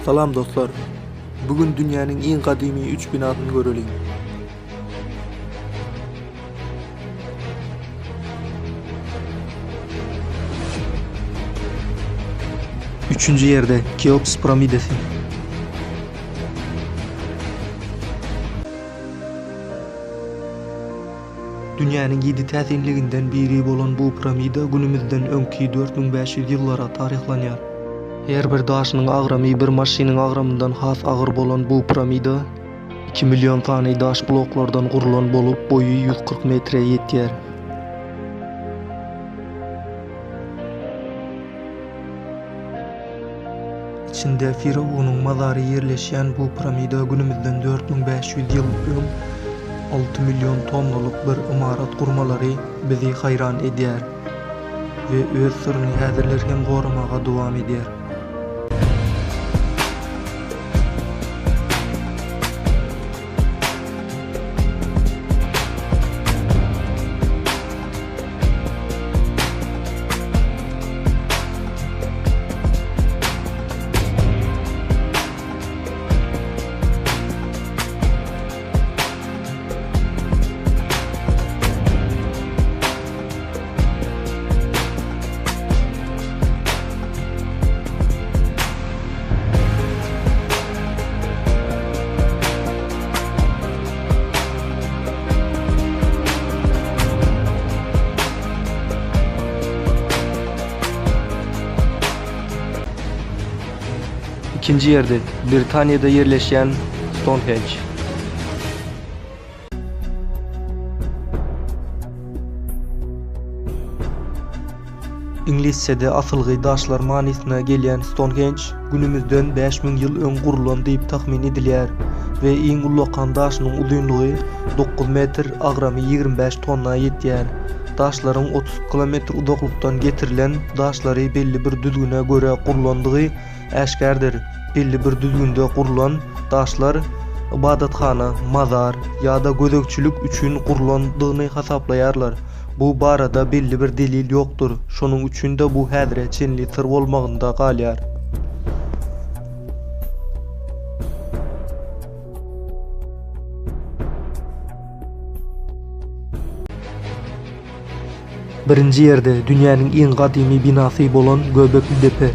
Salam dostlar. Bugün dünyanın en kadimi 3 binasını görelim. Üçüncü yerde Keops piramidesi. Dünyanın 7 täsinliginden biri bolan bu piramida günümizden öňki 4500 ýyllara tarihlanýar. Her bir daşynyň agramy bir maşynyň agramyndan has agyr bolan bu piramida 2 milyon tany daş bloklardan gurulan bolup boyu 140 metre ýetýär. İçinde Firavunun mazary yerleşýän bu piramida günümizden 4500 ýyl öň 6 milyon tonnalyk bir imarat gurmalary bizi hayran edýär we öz syryny häzirlerken goramaga dowam edýär. İkinci yerde Britanya'da yerleşen Stonehenge. İngilizce'de asılgı daşlar manisine gelen Stonehenge günümüzden 5000 ýyl öň gurulan diýip tahmin edilýär ve iň ullukan daşynyň uzunlugy 9 metr, agramy 25 tonna ýetýär. Daşlaryň 30 kilometr uzaklykdan getirilen daşlary belli bir düzgüne göre gurulandygy äşkärdir. Belli bir düzgünde gurulan daşlar ibadatxana, mazar ýa-da gözekçilik üçin gurulandygyny hasaplaýarlar. Bu barada belli bir delil ýokdur. Şonuň üçin de bu häzire çenli sır bolmagynda galýar. Birinci yerde dünýäniň en gadymy binasy bolan Göbekli Tepe.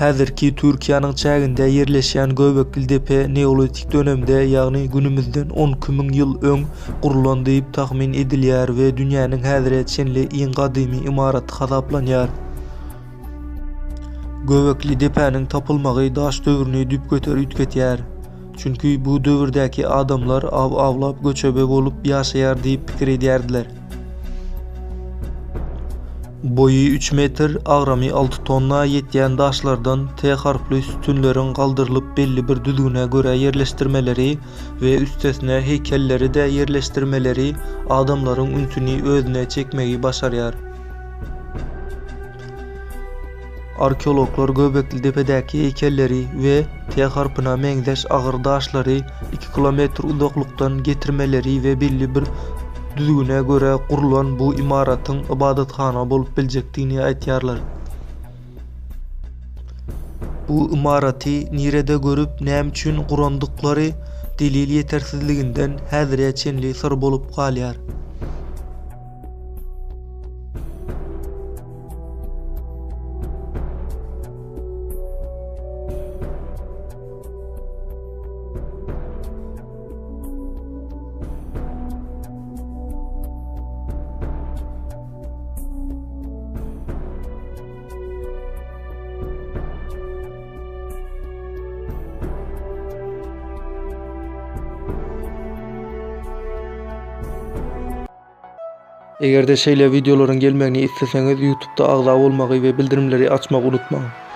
Häzirki Türkiýanyň çäginde yerleşýän Göbekli Tepe neolitik dönemde ýagny günümizden 12 000 ýyl öň gurulan diýip tahmin edilýär we dünýäniň häzire çenli en gadymy imaraty hasaplanýar. Göbekli Tepe'niň tapylmagy daş döwrüne düp göterip ketýär. Çünki bu döwürdäki adamlar avlap göçebe bolup ýaşaýar diýip pikir edýärdiler. Boyu 3 metr, agramy 6 tonna ýetýän daşlardan T harply sütünlerin galdyrylyp belli bir düzgüne göre yerleştirmeleri we üstesine heykelleri de yerleştirmeleri adamlaryň ünsüni özüne çekmegi başarýar. Arkeologlar Göbekli Tepe'däki heykelleri we T harpyna meňzeş agyr daşlary 2 kilometr uzaklykdan getirmeleri we belli bir düzgüne göre kurulan bu imaratyň ibadatxana bolup biljekdigini aýtýarlar. Bu imaraty nirede görüp näme üçin gurandyklary delil ýetersizliginden häzire çenli syr bolup galýar. Egerde şeýle videolaryň gelmegini isteseňiz YouTube'da agza bolmagy we bildirimleri açmagy unutmaň.